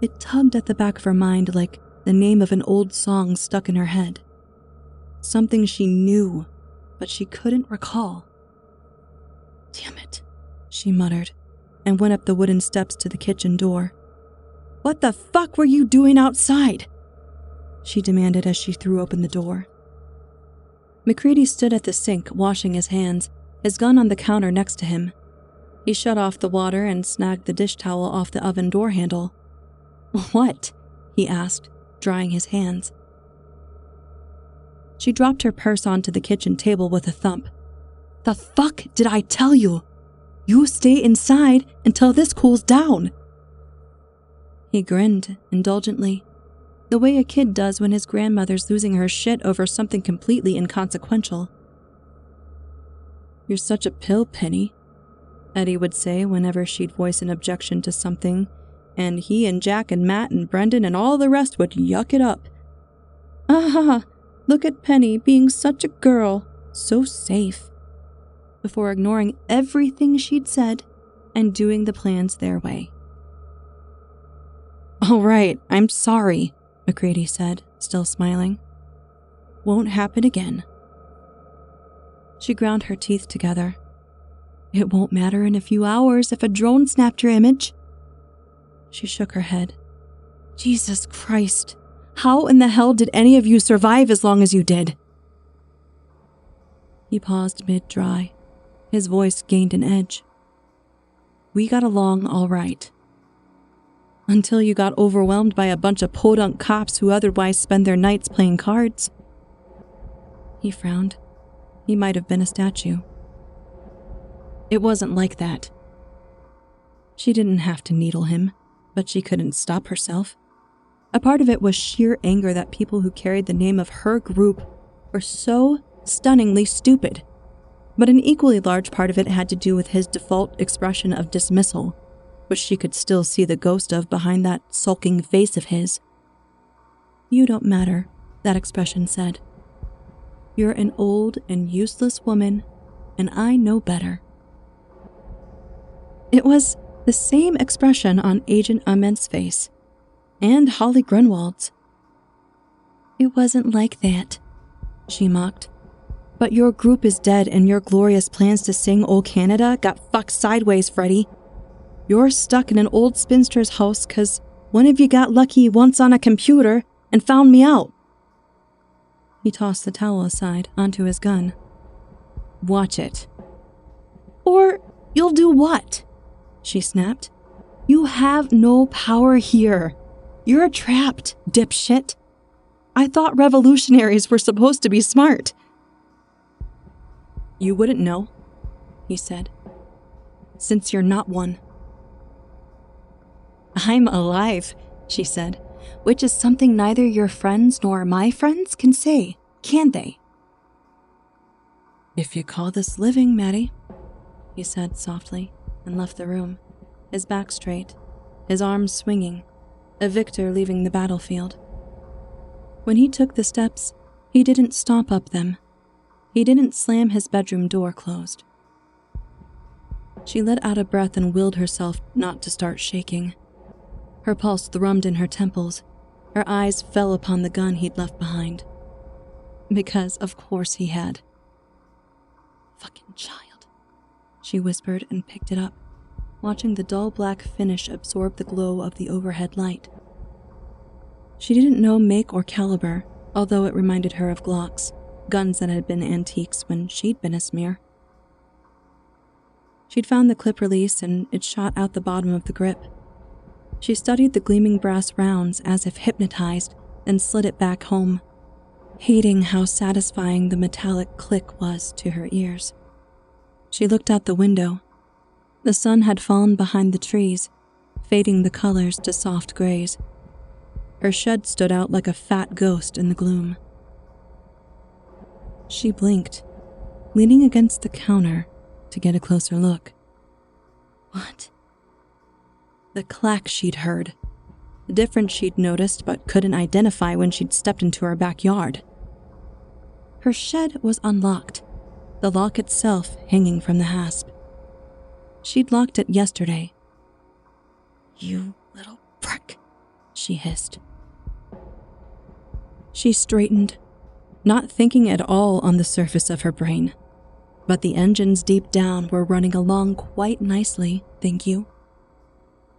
[SPEAKER 4] It tugged at the back of her mind like the name of an old song stuck in her head. Something she knew, but she couldn't recall. "Damn it," she muttered, and went up the wooden steps to the kitchen door. "What the fuck were you doing outside?" she demanded as she threw open the door. McCready stood at the sink, washing his hands, his gun on the counter next to him. He shut off the water and snagged the dish towel off the oven door handle. "What?" he asked, drying his hands. She dropped her purse onto the kitchen table with a thump. "The fuck did I tell you? You stay inside until this cools down." He grinned indulgently, the way a kid does when his grandmother's losing her shit over something completely inconsequential. "You're such a pill, Penny," Eddie would say whenever she'd voice an objection to something, and he and Jack and Matt and Brendan and all the rest would yuck it up. "Ah, look at Penny being such a girl, so safe," before ignoring everything she'd said and doing the plans their way. "All right, I'm sorry," McCready said, still smiling. "Won't happen again." She ground her teeth together. "It won't matter in a few hours if a drone snapped your image." She shook her head. "Jesus Christ, how in the hell did any of you survive as long as you did?" He paused mid-dry. His voice gained an edge. "We got along all right. Until you got overwhelmed by a bunch of podunk cops who otherwise spend their nights playing cards." He frowned. He might have been a statue. "It wasn't like that." She didn't have to needle him, but she couldn't stop herself. A part of it was sheer anger that people who carried the name of her group were so stunningly stupid. But an equally large part of it had to do with his default expression of dismissal, which she could still see the ghost of behind that sulking face of his. "You don't matter," that expression said. "You're an old and useless woman, and I know better." It was the same expression on Agent Ament's face, and Holly Grunwald's. "It wasn't like that," she mocked. "But your group is dead and your glorious plans to sing Old Canada got fucked sideways, Freddie. You're stuck in an old spinster's house 'cause one of you got lucky once on a computer and found me out." He tossed the towel aside onto his gun. "Watch it." "Or you'll do what?" she snapped. "You have no power here. You're trapped, dipshit. I thought revolutionaries were supposed to be smart." "You wouldn't know," he said, "since you're not one." "I'm alive," she said, "which is something neither your friends nor my friends can say, can they?" "If you call this living, Maddie," he said softly, and left the room, his back straight, his arms swinging, a victor leaving the battlefield. When he took the steps, he didn't stomp up them. He didn't slam his bedroom door closed. She let out a breath and willed herself not to start shaking. Her pulse thrummed in her temples. Her eyes fell upon the gun he'd left behind. Because, of course, he had. "Fucking child," she whispered and picked it up, watching the dull black finish absorb the glow of the overhead light. She didn't know make or caliber, although it reminded her of Glocks, guns that had been antiques when she'd been a smear. She'd found the clip release and it shot out the bottom of the grip. She studied the gleaming brass rounds as if hypnotized, then slid it back home. hating how satisfying the metallic click was to her ears. She looked out the window. The sun had fallen behind the trees, fading the colors to soft grays. Her shed stood out like a fat ghost in the gloom. She blinked, leaning against the counter to get a closer look. What? The clack she'd heard. The difference she'd noticed but couldn't identify when she'd stepped into her backyard. Her shed was unlocked, the lock itself hanging from the hasp. She'd locked it yesterday. "You little prick," she hissed. She straightened, not thinking at all on the surface of her brain, but the engines deep down were running along quite nicely, thank you.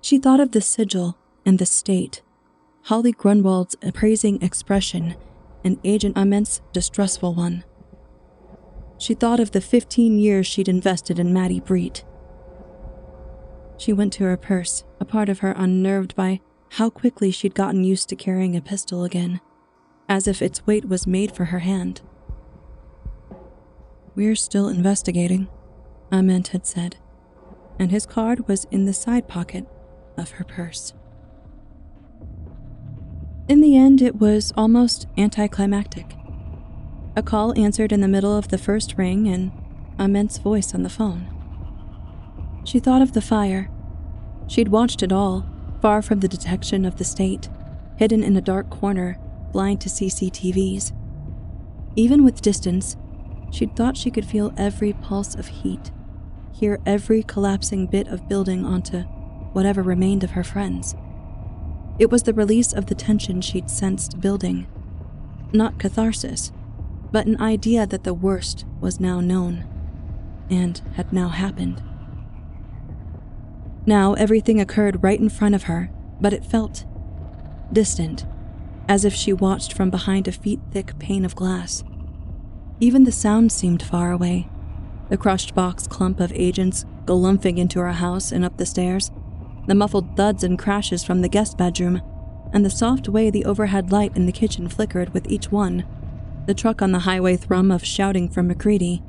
[SPEAKER 4] She thought of the sigil and the state, Holly Grunwald's appraising expression, and Agent Ament's distrustful one. She thought of the 15 years she'd invested in Maddie Breet. She went to her purse, a part of her unnerved by how quickly she'd gotten used to carrying a pistol again, as if its weight was made for her hand. "We're still investigating," Ament had said, and his card was in the side pocket of her purse. In the end, it was almost anticlimactic. A call answered in the middle of the first ring and Ament's voice on the phone. She thought of the fire. She'd watched it all, far from the detection of the state, hidden in a dark corner, blind to CCTVs. Even with distance, she'd thought she could feel every pulse of heat, hear every collapsing bit of building onto whatever remained of her friends. It was the release of the tension she'd sensed building. Not catharsis, but an idea that the worst was now known, and had now happened. Now everything occurred right in front of her, but it felt distant, as if she watched from behind a feet-thick pane of glass. Even the sound seemed far away. The crushed box clump of agents galumphing into her house and up the stairs, the muffled thuds and crashes from the guest bedroom, and the soft way the overhead light in the kitchen flickered with each one, the truck on the highway thrum of shouting from McCready.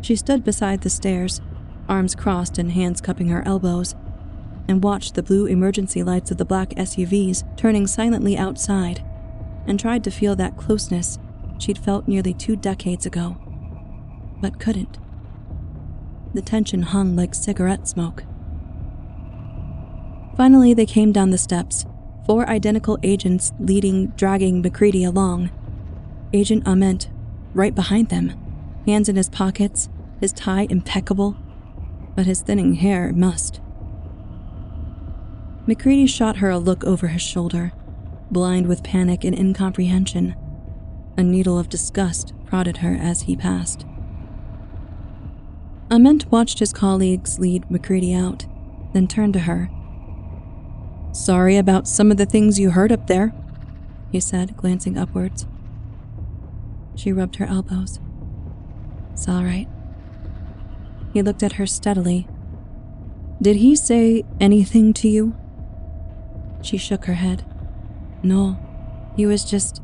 [SPEAKER 4] She stood beside the stairs, arms crossed and hands cupping her elbows, and watched the blue emergency lights of the black SUVs turning silently outside, and tried to feel that closeness she'd felt nearly 2 decades ago, but couldn't. The tension hung like cigarette smoke. Finally, they came down the steps, 4 identical agents dragging McCready along. Agent Ament right behind them, hands in his pockets, his tie impeccable, but his thinning hair mussed. McCready shot her a look over his shoulder, blind with panic and incomprehension. A needle of disgust prodded her as he passed. Ament watched his colleagues lead McCready out, then turned to her. "Sorry about some of the things you heard up there," he said, glancing upwards. She rubbed her elbows. "It's all right." He looked at her steadily. "Did he say anything to you?" She shook her head. "No, he was just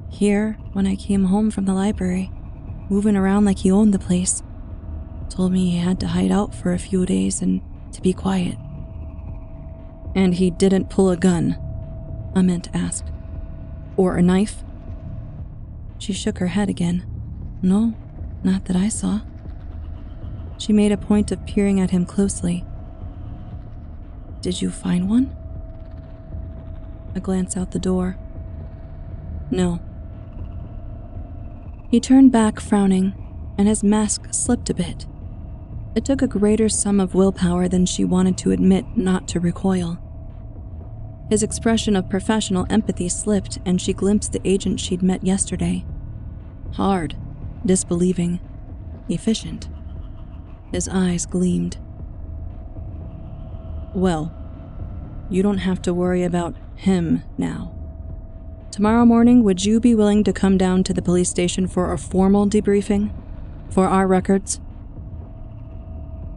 [SPEAKER 4] here when I came home from the library, moving around like he owned the place. Told me he had to hide out for a few days and to be quiet." "And he didn't pull a gun?" Ament asked. "Or a knife?" She shook her head again. "No, not that I saw." She made a point of peering at him closely. "Did you find one?" A glance out the door. "No." He turned back, frowning, and his mask slipped a bit. It took a greater sum of willpower than she wanted to admit not to recoil. His expression of professional empathy slipped, and she glimpsed the agent she'd met yesterday. Hard, disbelieving, efficient. His eyes gleamed. "Well, you don't have to worry about him now. Tomorrow morning, would you be willing to come down to the police station for a formal debriefing? For our records?"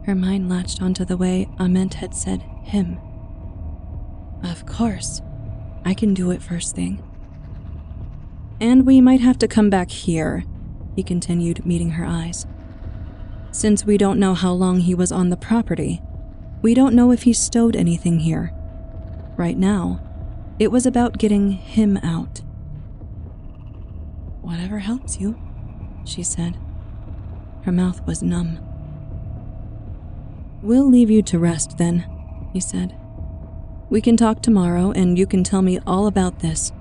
[SPEAKER 4] Her mind latched onto the way Ament had said him. "Of course. I can do it first thing." And we might have to come back here, he continued, meeting her eyes. Since we don't know how long he was on the property, we don't know if he stowed anything here. Right now, it was about getting him out. Whatever helps you, she said. Her mouth was numb. We'll leave you to rest then, he said. We can talk tomorrow and you can tell me all about this.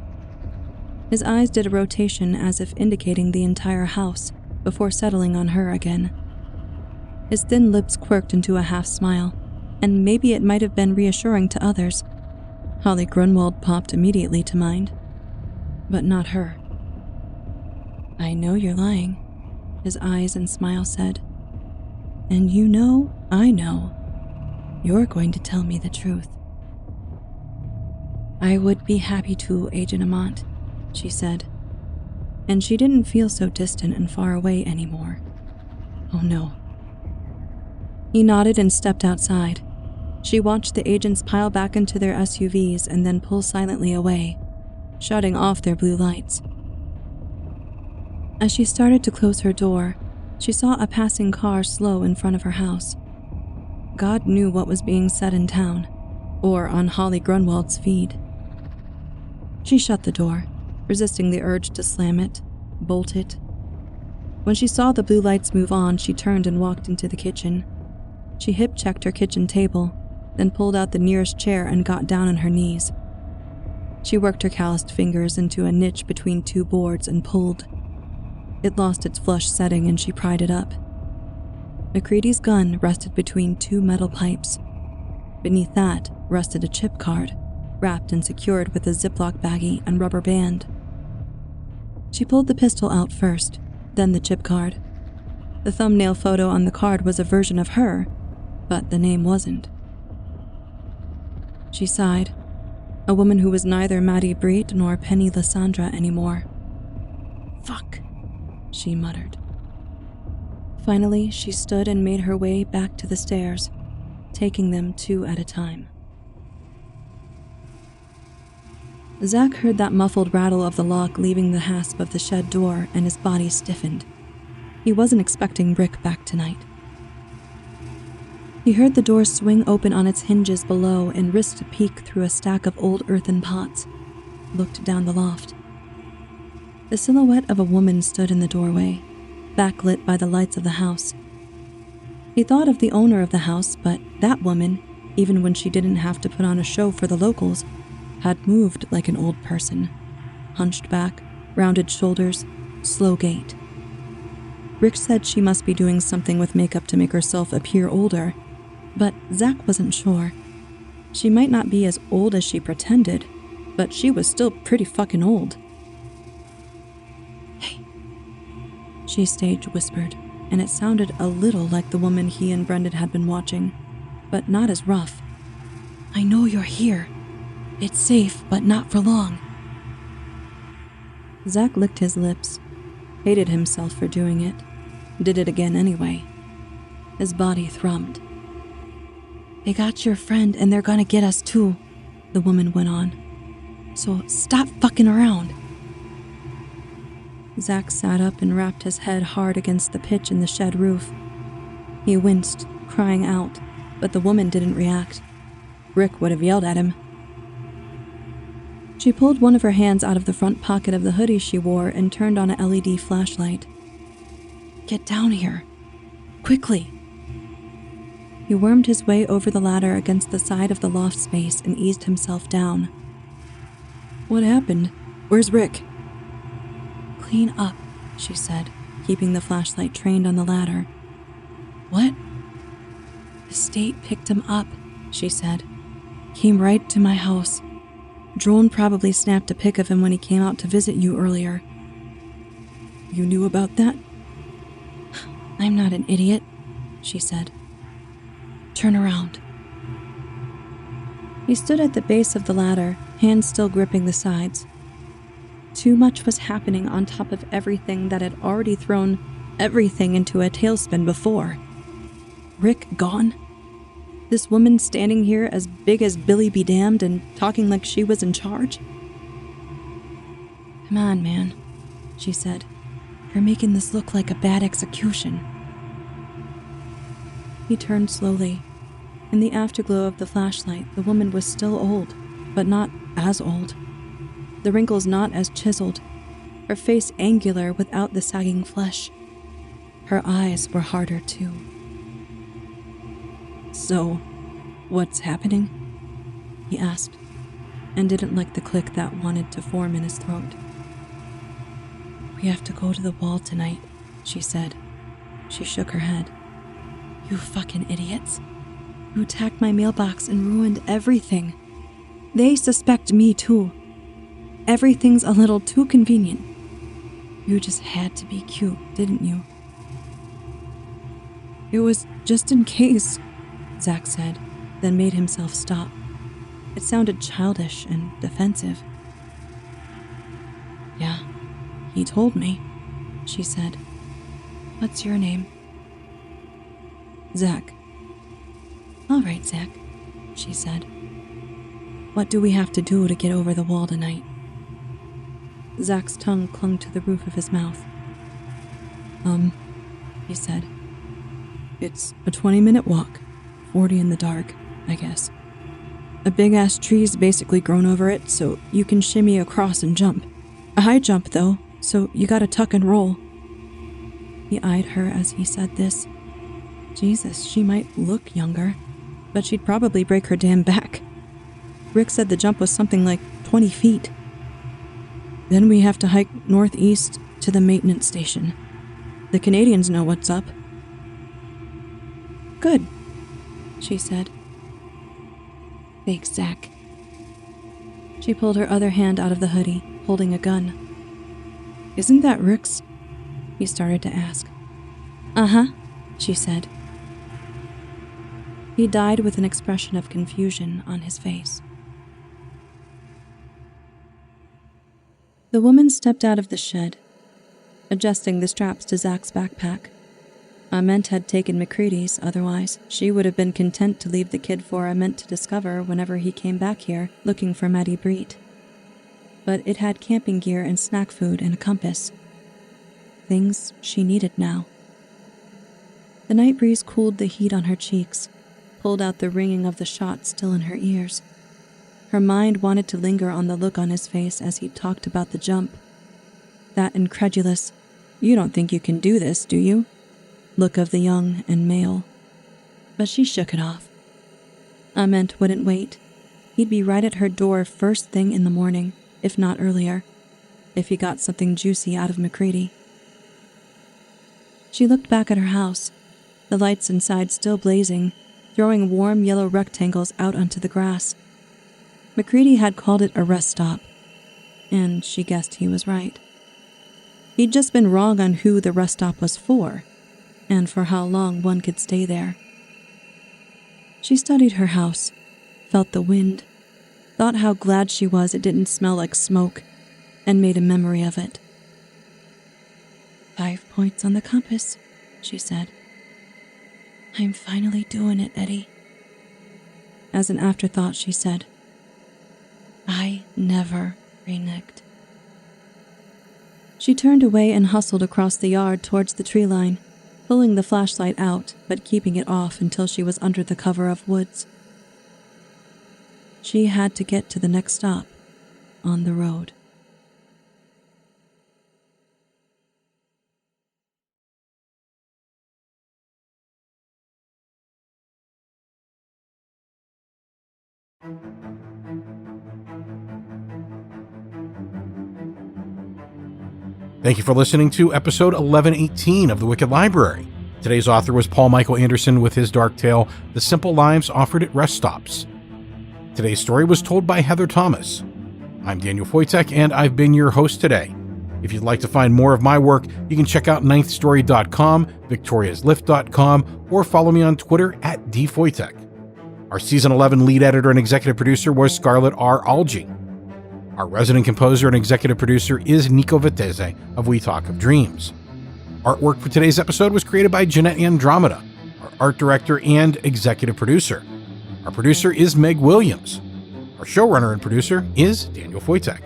[SPEAKER 4] His eyes did a rotation as if indicating the entire house before settling on her again. His thin lips quirked into a half smile, and maybe it might have been reassuring to others. Holly Grunwald popped immediately to mind, but not her. I know you're lying, his eyes and smile said. And you know, I know, you're going to tell me the truth. I would be happy to, Agent Amant, she said, and she didn't feel so distant and far away anymore. Oh no. He nodded and stepped outside. She watched the agents pile back into their SUVs and then pull silently away, shutting off their blue lights. As she started to close her door, she saw a passing car slow in front of her house. God knew what was being said in town, or on Holly Grunwald's feed. She shut the door, resisting the urge to slam it, bolt it. When she saw the blue lights move on, she turned and walked into the kitchen. She hip-checked her kitchen table, then pulled out the nearest chair and got down on her knees. She worked her calloused fingers into a niche between two boards and pulled. It lost its flush setting and she pried it up. McCready's gun rested between two metal pipes. Beneath that rested a chip card, wrapped and secured with a Ziploc baggie and rubber band. She pulled the pistol out first, then the chip card. The thumbnail photo on the card was a version of her, but the name wasn't. She sighed, a woman who was neither Maddie Breed nor Penny Lysandra anymore. Fuck, she muttered. Finally, she stood and made her way back to the stairs, taking them two at a time. Zach heard that muffled rattle of the lock leaving the hasp of the shed door, and his body stiffened. He wasn't expecting Rick back tonight. He heard the door swing open on its hinges below and risked a peek through a stack of old earthen pots, looked down the loft. The silhouette of a woman stood in the doorway, backlit by the lights of the house. He thought of the owner of the house, but that woman, even when she didn't have to put on a show for the locals, had moved like an old person. Hunched back, rounded shoulders, slow gait. Rick said she must be doing something with makeup to make herself appear older, but Zach wasn't sure. She might not be as old as she pretended, but she was still pretty fucking old. Hey, she stage whispered, and it sounded a little like the woman he and Brendan had been watching, but not as rough. I know you're here. It's safe, but not for long. Zach licked his lips, hated himself for doing it, did it again anyway. His body thrummed. They got your friend and they're gonna get us too, the woman went on. So stop fucking around. Zach sat up and wrapped his head hard against the pitch in the shed roof. He winced, crying out, but the woman didn't react. Rick would have yelled at him. She pulled one of her hands out of the front pocket of the hoodie she wore and turned on a LED flashlight. Get down here. Quickly. He wormed his way over the ladder against the side of the loft space and eased himself down. What happened? Where's Rick? Clean up, she said, keeping the flashlight trained on the ladder. What? The state picked him up, she said. Came right to my house. Drone probably snapped a pic of him when he came out to visit you earlier. You knew about that? I'm not an idiot, she said. Turn around. He stood at the base of the ladder, hands still gripping the sides. Too much was happening on top of everything that had already thrown everything into a tailspin before. Rick gone? This woman standing here as big as Billy be damned and talking like she was in charge? Come on, man. she said. "You're making this look like a bad execution." He turned slowly. In the afterglow of the flashlight, the woman was still old, but not as old. The wrinkles not as chiseled, her face angular without the sagging flesh. Her eyes were harder too. "So, what's happening?" he asked, and didn't like the click that wanted to form in his throat. "We have to go to the wall tonight," she said. She shook her head. "You fucking idiots. You attacked my mailbox and ruined everything. They suspect me too. Everything's a little too convenient. You just had to be cute, didn't you?" "It was just in case," Zach said, then made himself stop. It sounded childish and defensive. "Yeah, he told me," she said. "What's your name?" "Zach." "All right, Zach," she said. "What do we have to do to get over the wall tonight?" Zach's tongue clung to the roof of his mouth. He said. "It's a 20-minute walk, 40 in the dark, I guess. A big-ass tree's basically grown over it, so you can shimmy across and jump. A high jump, though, so you gotta tuck and roll." He eyed her as he said this. Jesus, she might look younger, but she'd probably break her damn back. Rick said the jump was something like 20 feet. "Then we have to hike northeast to the maintenance station. The Canadians know what's up." "Good," she said. "Thanks, Zach." She pulled her other hand out of the hoodie, holding a gun. "Isn't that Rick's?" he started to ask. "Uh-huh," she said. He died with an expression of confusion on his face. The woman stepped out of the shed, adjusting the straps to Zach's backpack. Ament had taken McCready's, otherwise she would have been content to leave the kid for Ament to discover whenever he came back here looking for Maddie Breet. But it had camping gear and snack food and a compass. Things she needed now. The night breeze cooled the heat on her cheeks, pulled out the ringing of the shot still in her ears. Her mind wanted to linger on the look on his face as he talked about the jump. That incredulous, "You don't think you can do this, do you?" look of the young and male. But she shook it off. Ament wouldn't wait. He'd be right at her door first thing in the morning, if not earlier, if he got something juicy out of McCready. She looked back at her house, the lights inside still blazing, throwing warm yellow rectangles out onto the grass. McCready had called it a rest stop, and she guessed he was right. He'd just been wrong on who the rest stop was for, and for how long one could stay there. She studied her house, felt the wind, thought how glad she was it didn't smell like smoke, and made a memory of it. 5 points on the compass, she said. I'm finally doing it, Eddie. As an afterthought, she said, I never reneged. She turned away and hustled across the yard towards the tree line, pulling the flashlight out but keeping it off until she was under the cover of woods. She had to get to the next stop on the road.
[SPEAKER 3] Thank you for listening to episode 1118 of The Wicked Library. Today's author was Paul Michael Anderson with his dark tale, The Simple Lives Offered at Rest Stops. Today's story was told by Heather Thomas. I'm Daniel Foytik, and I've been your host today. If you'd like to find more of my work, you can check out ninthstory.com, victoriaslift.com, or follow me on Twitter at dfoytik. Our Season 11 lead editor and executive producer was Scarlett R. Algie. Our resident composer and executive producer is Nico Vettese of We Talk of Dreams. Artwork for today's episode was created by Jeanette Andromeda, our art director and executive producer. Our producer is Meg Williams. Our showrunner and producer is Daniel Foytik.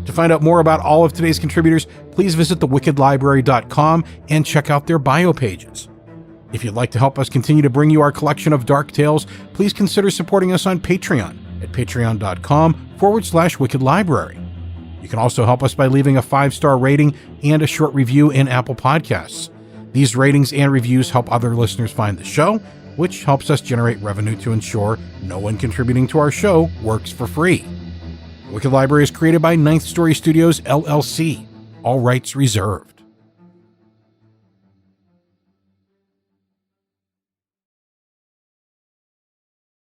[SPEAKER 3] To find out more about all of today's contributors, please visit thewickedlibrary.com and check out their bio pages. If you'd like to help us continue to bring you our collection of dark tales, please consider supporting us on Patreon at patreon.com/wickedlibrary. You can also help us by leaving a 5-star rating and a short review in Apple Podcasts. These ratings and reviews help other listeners find the show, which helps us generate revenue to ensure no one contributing to our show works for free. The Wicked Library is created by Ninth Story Studios, LLC. All rights reserved.